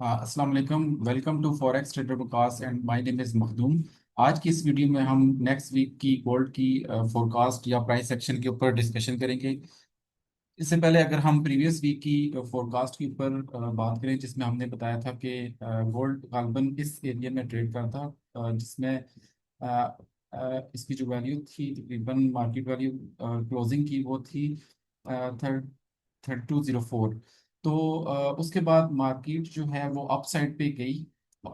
अस्सलाम वालेकुम। Welcome to forex trader Vikas and my name is Makhdoom. आज की इस वीडियो में हम नेक्स्ट वीक की गोल्ड की फोरकास्ट या प्राइस सेक्शन के ऊपर डिस्कशन करेंगे। इससे पहले अगर हम प्रीवियस वीक की फोरकास्ट के ऊपर बात करें, जिसमें हमने बताया था कि गोल्ड गालबन इस एरिया में ट्रेड करता, जिसमें अ, इसकी जो वैल्यू थी तकरीबन मार्केट वैल्यू क्लोजिंग की वो थी 3204। तो उसके बाद मार्केट जो है वो अप साइड पे गई।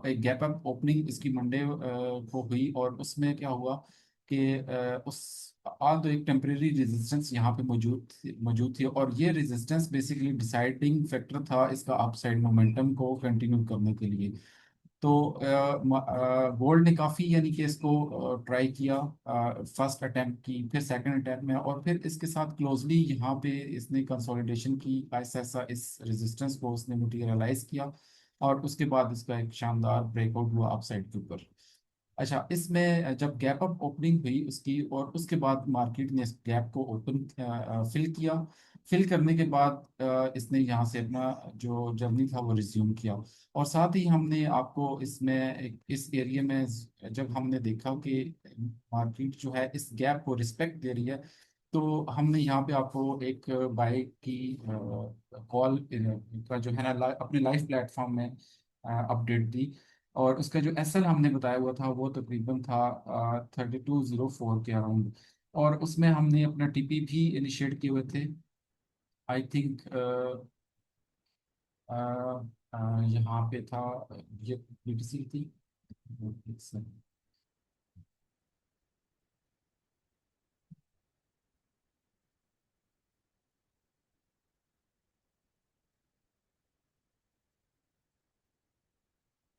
एक गैप अप ओपनिंग इसकी मंडे को हुई और उसमें क्या हुआ कि उस आल तो एक टेम्परेरी रेजिस्टेंस यहाँ पे मौजूद थी, और ये रेजिस्टेंस बेसिकली डिसाइडिंग फैक्टर था इसका अपसाइड मोमेंटम को कंटिन्यू करने के लिए। तो गोल्ड ने काफ़ी यानी कि इसको ट्राई किया, फर्स्ट अटेम्प्ट की, फिर सेकंड अटेम्प्ट में, और फिर इसके साथ क्लोजली यहाँ पे इसने कंसोलिडेशन की। ऐसा ऐसा इस रेजिस्टेंस को उसने मटीरियलाइज किया और उसके बाद इसका एक शानदार ब्रेकआउट हुआ अपसाइड के ऊपर। अच्छा, इसमें जब गैप अप ओपनिंग हुई उसकी, और उसके बाद मार्केट ने इस गैप को ओपन फिल किया। फिल करने के बाद इसने यहाँ से अपना जो जर्नी था वो रिज्यूम किया। और साथ ही हमने आपको इसमें इस एरिया में जब हमने देखा कि मार्केट जो है इस गैप को रिस्पेक्ट दे रही है, तो हमने यहाँ पे आपको एक बाय की कॉल का जो है ना अपने लाइव प्लेटफॉर्म में अपडेट दी। और उसका जो एसएल हमने बताया हुआ था वो तकरीबन था 3204 के अराउंड। और उसमें हमने अपना टीपी भी इनिशिएट किए हुए थे। आई थिंक यहाँ पे था, ये बीटीसी थी।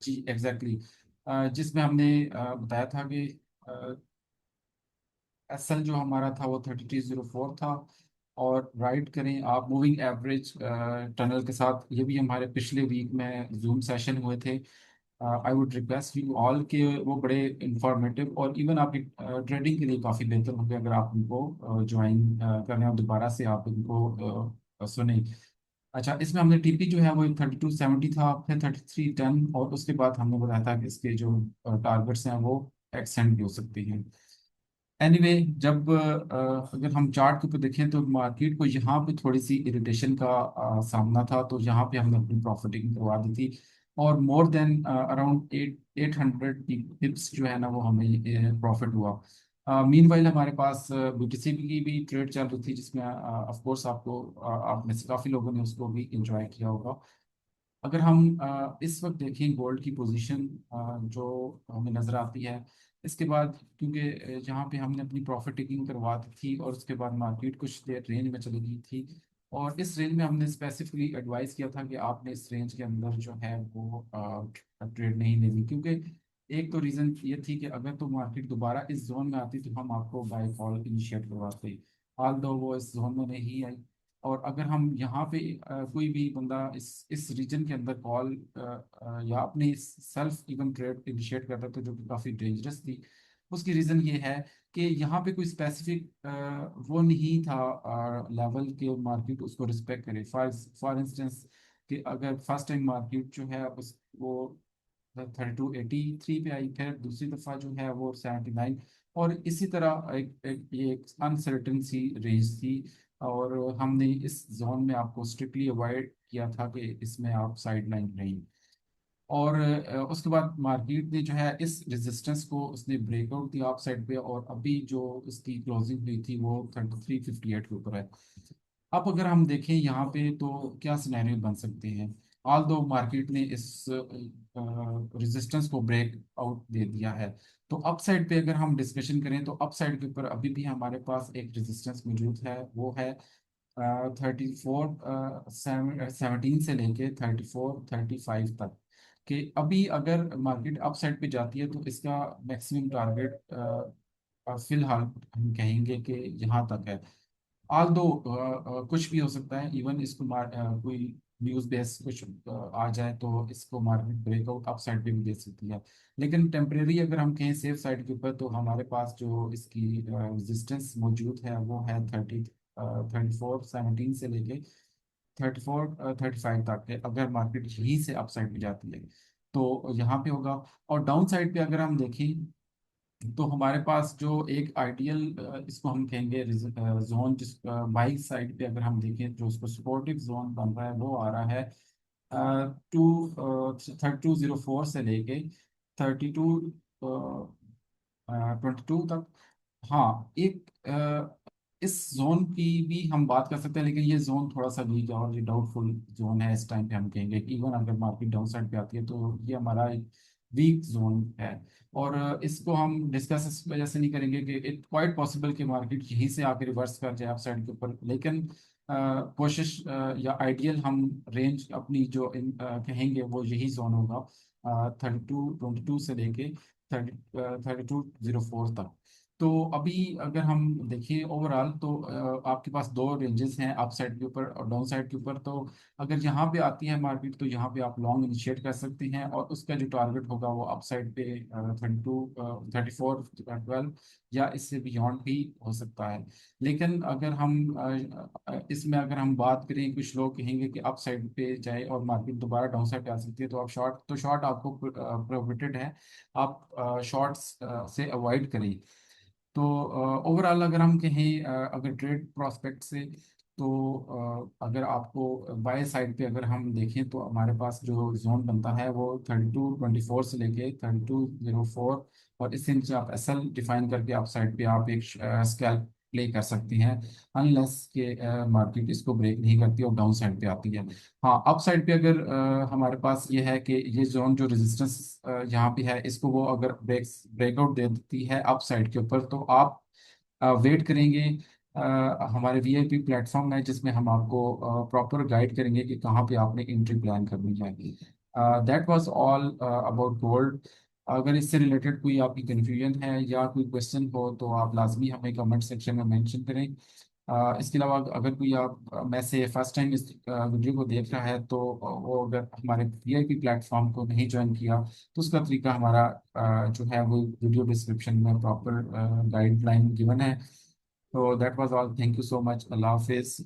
जी एग्जैक्टली जिसमें हमने बताया था कि एसएल जो हमारा था वो 3304 था। और राइट करें आप मूविंग एवरेज टनल के साथ, ये भी हमारे पिछले वीक में जूम सेशन हुए थे। I would request you all के वो बड़े इंफॉर्मेटिव और इवन आपकी ट्रेडिंग के लिए काफ़ी बेहतर होंगे अगर आप उनको ज्वाइन करें और दोबारा से आप उनको सुने। अच्छा, इसमें हमने टीपी जो है वो 3270 था, फिर 3310, और उसके बाद हमने बताया था कि इसके जो टारगेट्स हैं वो एक्सटेंड भी हो सकते हैं। एनीवे जब अगर हम चार्ट के ऊपर देखें तो मार्केट को यहाँ पे थोड़ी सी इरिटेशन का सामना था, तो यहाँ पे हमने अपनी प्रॉफिटिंग करवा दी थी। और मोर देन अराउंड 800 पिप्स जो है ना वो हमें प्रॉफिट हुआ। मीनवाइल हमारे पास बीटीसी की भी ट्रेड चल रही थी, जिसमें ऑफ कोर्स आपको आप में से काफ़ी लोगों ने उसको भी इंजॉय किया होगा। अगर हम इस वक्त देखें गोल्ड की पोजीशन जो हमें नज़र आती है, इसके बाद क्योंकि यहाँ पे हमने अपनी प्रॉफिट टेकिंग करवा दी थी और उसके बाद मार्केट कुछ देर रेंज में चली गई थी। और इस रेंज में हमने स्पेसिफिकली एडवाइस किया था कि आपने इस रेंज के अंदर जो है वो ट्रेड नहीं लेनी, क्योंकि एक तो रीज़न ये थी कि अगर तो मार्केट दोबारा इस जोन में आती तो हम आपको बाय कॉल इनिशिएट करवाते। हाल दो वो इस जोन में नहीं आई। और अगर हम यहाँ पे कोई भी बंदा इस रीजन के अंदर कॉल या अपनी सेल्फ इवन ट्रेड इनिशिएट करता था, जो कि काफ़ी डेंजरस थी। उसकी रीज़न ये है कि यहाँ पे कोई स्पेसिफिक वो नहीं था लेवल के मार्केट उसको रिस्पेक्ट करे। फॉर इंस्टेंस कि अगर फर्स्ट टाइम मार्केट जो है उस वो 3283 पे आई, फिर दूसरी दफ़ा जो है वो 79, और इसी तरह ये एक अनसर्टन सी रेंज थी। और हमने इस जोन में आपको स्ट्रिक्टली अवॉइड किया था कि इसमें आप साइड लाइन रहीं। और उसके बाद मार्केट ने जो है इस रेजिस्टेंस को उसने ब्रेकआउट दिया अप साइड पे, और अभी जो इसकी क्लोजिंग हुई थी वो 3358 के ऊपर है। अब अगर हम देखें यहाँ पे तो क्या सिनेरियो बन सकते हैं। ऑल दो मार्केट ने इस रेजिस्टेंस को ब्रेक आउट दे दिया है, तो अप साइड पे अगर हम डिस्कशन करें तो अप साइड के ऊपर अभी भी हमारे पास एक रेजिस्टेंस मौजूद है, वो है 34 17 से लेके 34 35 तक। कि अभी अगर मार्केट अप साइड पे जाती है तो इसका मैक्सिमम टारगेट फिलहाल हम कहेंगे कि यहाँ तक है। आल दो कुछ भी हो सकता है, इवन इसको कोई न्यूज बेस कुछ आ जाए तो इसको मार्केट ब्रेकआउट अप साइड पे भी दे सकती है। लेकिन टेम्परेरी अगर हम कहें सेफ साइड के ऊपर, तो हमारे पास जो इसकी रेजिस्टेंस मौजूद है वो है 34 17 से लेके 34 35 तक है, अगर मार्केट यहीं से अपसाइड में जाती है तो यहाँ पे होगा। और डाउन साइड पे अगर हम देखें तो हमारे पास जो एक आइडियल, इसको हम कहेंगे जोन, जिस बाई साइड पे अगर हम देखें जो उसको सपोर्टिव जोन बन रहा है वो आ रहा है टू 3204 से लेके 22 तक। हाँ, एक इस जोन की भी हम बात कर सकते हैं, लेकिन ये जोन थोड़ा सा वीक है और ये डाउटफुल जोन है। इस टाइम पे हम कहेंगे कि इवन अगर मार्केट डाउन साइड पे आती है तो ये हमारा एक वीक जोन है। और इसको हम डिस्कस इस वजह से नहीं करेंगे कि इट क्वाइट पॉसिबल कि मार्केट यहीं से आके रिवर्स कर जाए अप साइड के ऊपर, लेकिन कोशिश या आइडियल हम रेंज अपनी जो कहेंगे वो यही जोन होगा 3222 से लेके 3204 तक। तो अभी अगर हम देखिए ओवरऑल तो आपके पास दो रेंजेस हैं, अप साइड के ऊपर और डाउन साइड के ऊपर। तो अगर यहाँ पे आती है मार्केट तो यहाँ पे आप लॉन्ग इनिशिएट कर सकते हैं, और उसका जो टारगेट होगा वो अप साइड पे 34 12 या इससे बियॉन्ड भी हो सकता है। लेकिन अगर हम इसमें अगर हम बात करें, कुछ लोग कहेंगे कि अप साइड पे जाए और मार्केट दोबारा डाउन साइड पे आ सकती है, तो आप शॉर्ट आपको प्रोहिबिटेड है, आप शॉर्ट्स से अवॉइड करें। तो ओवरऑल अगर हम कहें अगर ट्रेड प्रोस्पेक्ट से, तो अगर आपको बाय साइड पे अगर हम देखें तो हमारे पास जो जोन बनता है वो 3224 से लेके 3204, और इससे नीचे आप एसएल डिफाइन करके आप साइड पे आप एक स्कैल्प प्ले कर सकती हैं, अनलेस के मार्केट इसको ब्रेक नहीं करती और डाउन साइड पे आती है। हाँ, अप साइड पे अगर हमारे पास ये है कि ये जोन जो रेजिस्टेंस यहाँ पे है, इसको वो अगर ब्रेकआउट दे देती है अप साइड के ऊपर, तो आप वेट करेंगे। हमारे वीआईपी प्लेटफॉर्म है जिसमें हम आपको प्रॉपर गाइड करेंगे कि कहाँ पे आपने एंट्री प्लान करनी है। That was all about gold. अगर इससे रिलेटेड कोई आपकी कन्फ्यूजन है या कोई क्वेश्चन हो तो आप लाजमी हमें कमेंट सेक्शन में मेंशन करें। इसके अलावा अगर कोई आप मैं से फर्स्ट टाइम इस वीडियो को देख रहा है तो वो अगर हमारे वीआईपी प्लेटफॉर्म को नहीं ज्वाइन किया तो उसका तरीका हमारा जो है वो वीडियो डिस्क्रिप्शन में प्रॉपर गाइडलाइन गिवन है। तो that was all, thank you so much, Allah Hafiz.